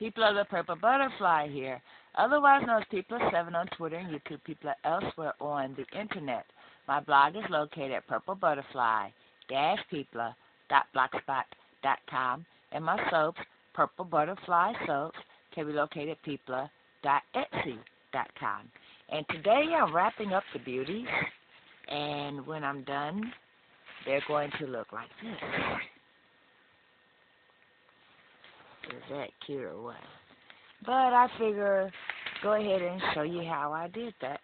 People of the Purple Butterfly here, otherwise known as People7 on Twitter and YouTube, People elsewhere on the internet. My blog is located at purplebutterfly-people.blogspot.com, and my soaps, Purple Butterfly Soaps, can be located at people.etsy.com. And today I'm wrapping up the beauties, and when I'm done, they're going to look like this. Is that cute or what? But I figure go ahead and show you how I did that.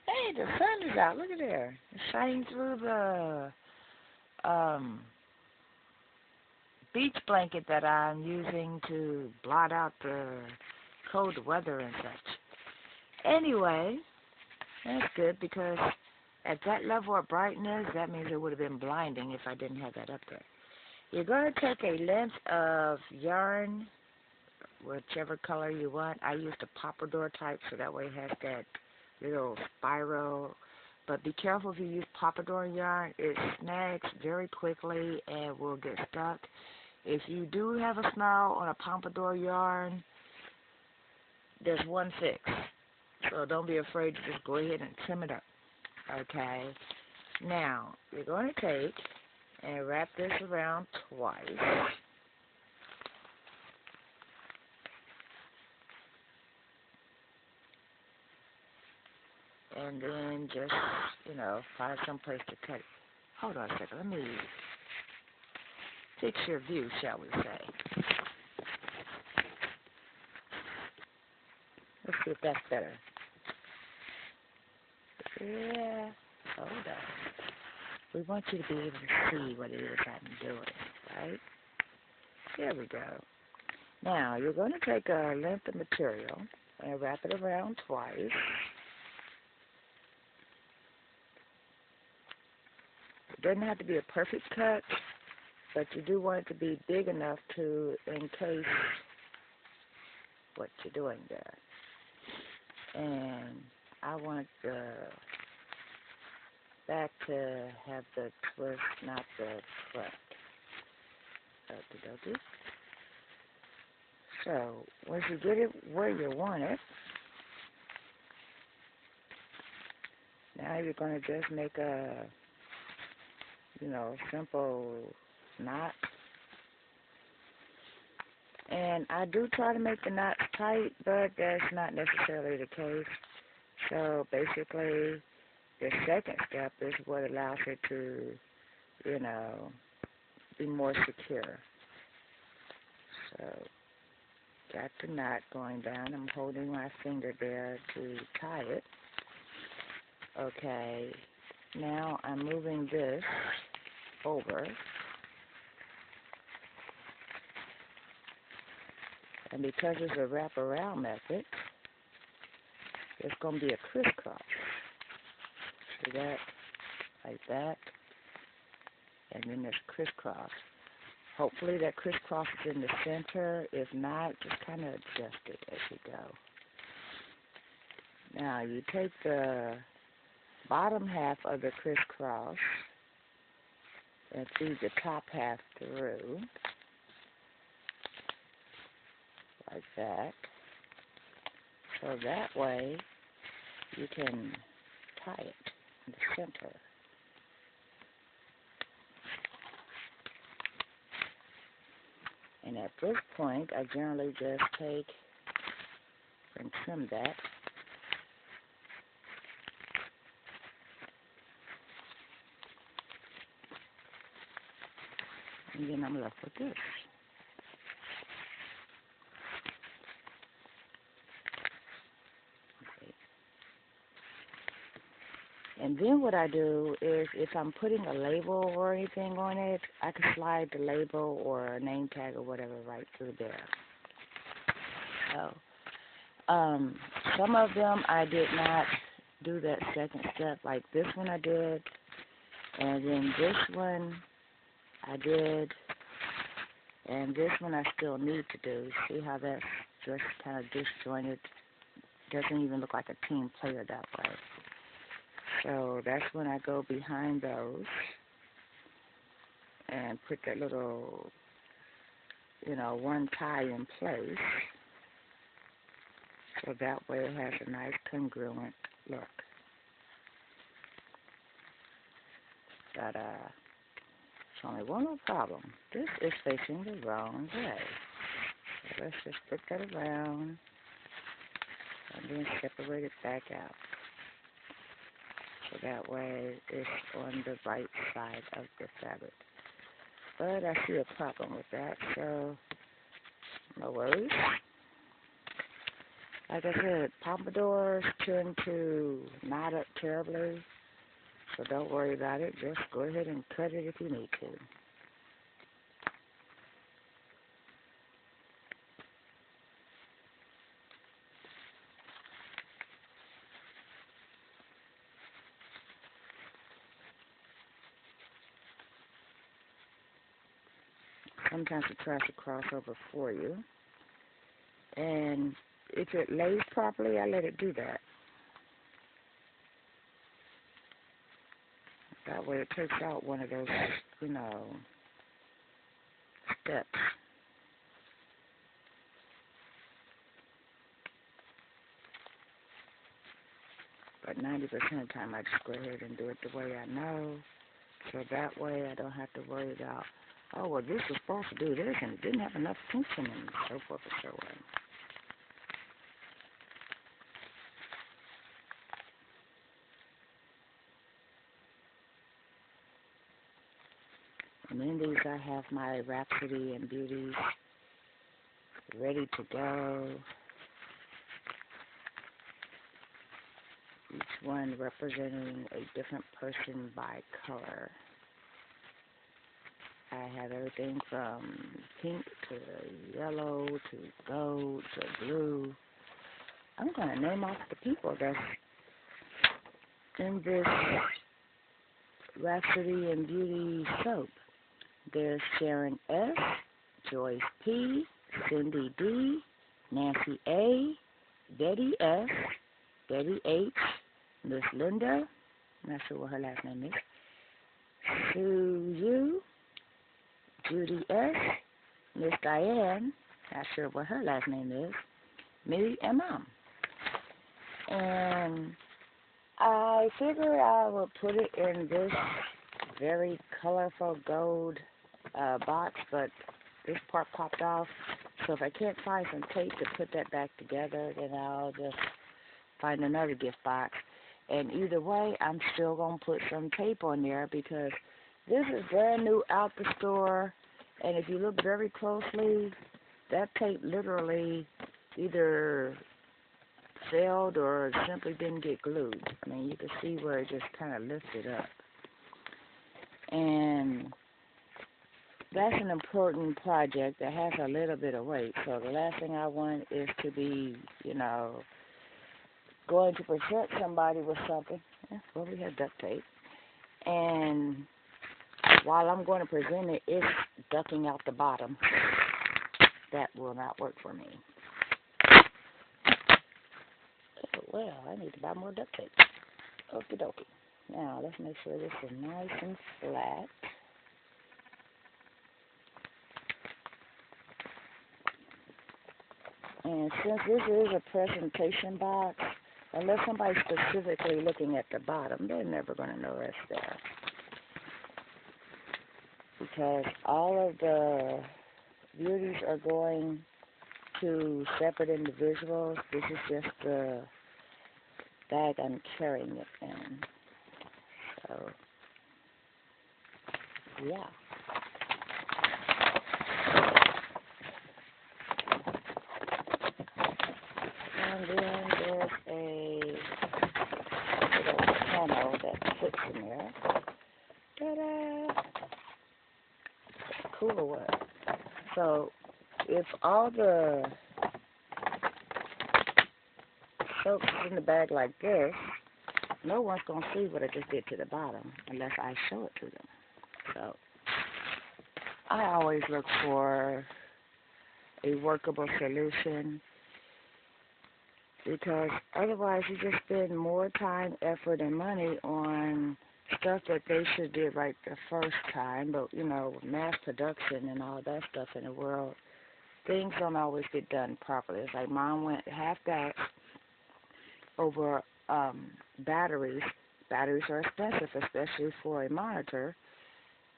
Hey, the sun is out. Look at there. It's shining through the beach blanket that I'm using to blot out the cold weather and such. Anyway, that's good because at that level of brightness, that means it would have been blinding if I didn't have that up there. You're going to take a length of yarn, whichever color you want. I used a pompadour type, so that way it has that little spiral. But be careful if you use pompadour yarn. It snags very quickly and will get stuck. If you do have a snarl on a pompadour yarn, there's one fix. So don't be afraid to just go ahead and trim it up. Okay? Now, you're going to take and wrap this around twice. And then just, find some place to cut it. Hold on a second. Let me fix your view, shall we say. Let's see if that's better. Yeah. Hold on. We want you to be able to see what it is I'm doing, right? There we go. Now, you're going to take a length of material and wrap it around twice. It doesn't have to be a perfect cut, but you do want it to be big enough to encase what you're doing there. And I want the back to have the twist, not the front. Okie dokie. So, once you get it where you want it, now you're going to just make a, simple knot. And I do try to make the knots tight, but that's not necessarily the case. So, basically, the second step is what allows it to, be more secure. So, got the knot going down. I'm holding my finger there to tie it. Okay, now I'm moving this over. And because it's a wraparound method, it's going to be a crisscross. See that? Like that. And then there's crisscross. Hopefully that crisscross is in the center. If not, just kind of adjust it as you go. Now you take the bottom half of the crisscross and feed the top half through. Like that. So that way you can tie it in the center. And at this point, I generally just take and trim that. And then I'm left with this. Okay. And then what I do is if I'm putting a label or anything on it, I can slide the label or a name tag or whatever right through there. So, some of them I did not do that second step. Like this one I did, and then this one I did, and this one I still need to do. See how that's just kind of disjointed? Doesn't even look like a team player that way. So that's when I go behind those and put that little one tie in place. So that way it has a nice congruent look. But it's only one little problem. This is facing the wrong way. So let's just put that around and then separate it back out. So that way it's on the right side of the fabric. But I see a problem with that, so no worries. Like I said, pompadours tend to knot up terribly, so don't worry about it. Just go ahead and cut it if you need to. Sometimes it tries to cross over for you. And if it lays properly, I let it do that. That way it takes out one of those, steps. But 90% of the time I just go ahead and do it the way I know. So that way I don't have to worry about, oh, well, this was supposed to do this and it didn't have enough tension and so forth and so on. And in these I have my Rhapsody and Beauties ready to go. Each one representing a different person by color. I have everything from pink to yellow to gold to blue. I'm going to name off the people that's in this Rhapsody and Beauty soap. There's Sharon S., Joyce P., Cindy D., Nancy A., Betty S., Betty H., Miss Linda, not sure what her last name is, Sue U., Judy S., Miss Diane, not sure what her last name is, me, and Mom. And I figured I would put it in this very colorful gold box, but this part popped off. So if I can't find some tape to put that back together, then I'll just find another gift box. And either way, I'm still going to put some tape on there because this is brand new out the store. And if you look very closely, that tape literally either failed or simply didn't get glued. I mean, you can see where it just kind of lifted up. And that's an important project that has a little bit of weight. So the last thing I want is to be, going to present somebody with something. Well, we have duct tape. And while I'm going to present it, it's ducking out the bottom. That will not work for me. Oh, well, I need to buy more duct tape. Okie dokie. Now, let's make sure this is nice and flat. And since this is a presentation box, unless somebody's specifically looking at the bottom, they're never going to know that's there. Because all of the beauties are going to separate individuals. This is just the bag I'm carrying it in. So, yeah. And then there's a little panel that fits in there. Ta-da! Cool or what? So, if all the soap's in the bag like this, no one's going to see what I just did to the bottom unless I show it to them. So, I always look for a workable solution because otherwise you just spend more time, effort, and money on stuff that they should did right the first time, but you know, with mass production and all that stuff in the world, things don't always get done properly. It's like mom went half-assed over batteries. Batteries are expensive, especially for a monitor.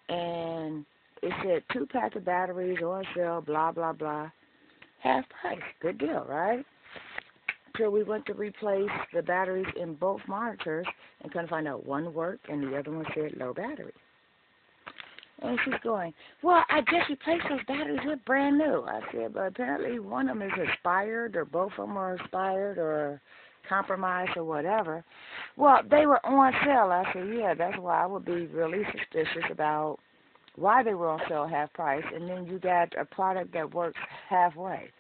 And it said 2 pack of batteries on sale, blah, blah, blah. Half price. Good deal, right? Till we went to replace the batteries in both monitors and couldn't find out one worked and the other one said low battery. And she's going, well, I just replaced those batteries with brand new. I said, but apparently one of them is expired or both of them are expired or compromised or whatever. Well, they were on sale. I said, yeah, that's why I would be really suspicious about why they were on sale half price, and then you got a product that works halfway.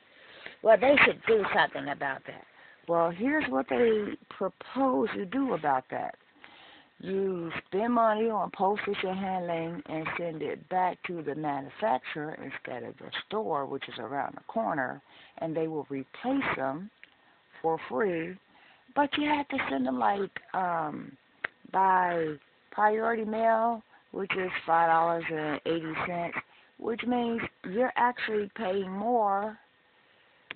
Well, they should do something about that. Well, here's what they propose you do about that. You spend money on postage and handling and send it back to the manufacturer instead of the store, which is around the corner, and they will replace them for free. But you have to send them like by priority mail, which is $5.80, which means you're actually paying more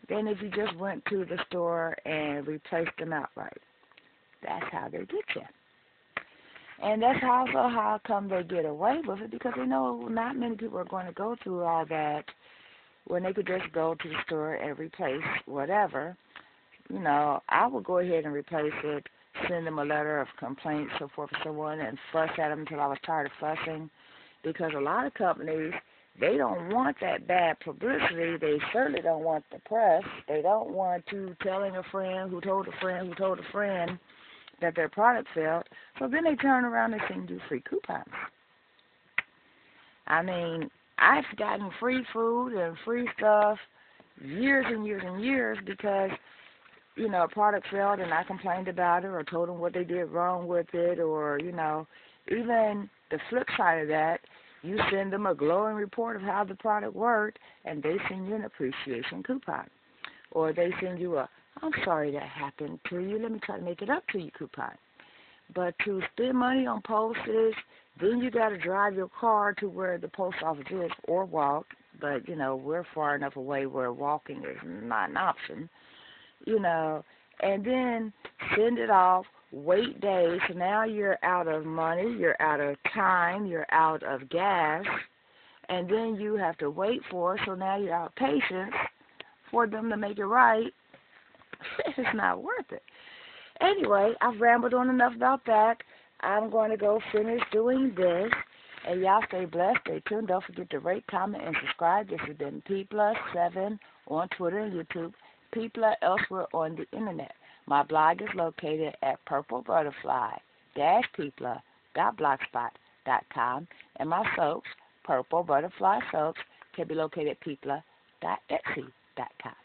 than if you just went to the store and replaced them outright. That's how they get you. And that's also how come they get away with it, because they know not many people are going to go through all that when they could just go to the store and replace whatever. You know, I would go ahead and replace it, send them a letter of complaint, so forth and so on, and fuss at them until I was tired of fussing, because a lot of companies, they don't want that bad publicity. They certainly don't want the press. They don't want you telling a friend who told a friend who told a friend that their product failed. So then they turn around and send you free coupons. I mean, I've gotten free food and free stuff years and years and years because, you know, a product failed and I complained about it or told them what they did wrong with it, or, you know, even the flip side of that, you send them a glowing report of how the product worked, and they send you an appreciation coupon. Or they send you a, I'm sorry that happened to you, let me try to make it up to you coupon. But to spend money on postage, then you got to drive your car to where the post office is or walk. But, you know, we're far enough away where walking is not an option, you know, and then send it off. Wait days, so now you're out of money, you're out of time, you're out of gas, and then you have to wait for it, so now you're out of patience for them to make it right. It's not worth it. Anyway, I've rambled on enough about that. I'm going to go finish doing this, and y'all stay blessed, stay tuned. Don't forget to rate, comment, and subscribe. This has been P+7 on Twitter and YouTube, P+ elsewhere on the Internet. My blog is located at purplebutterfly-people.blogspot.com, and my soaps, Purple Butterfly Soaps, can be located at people.etsy.com.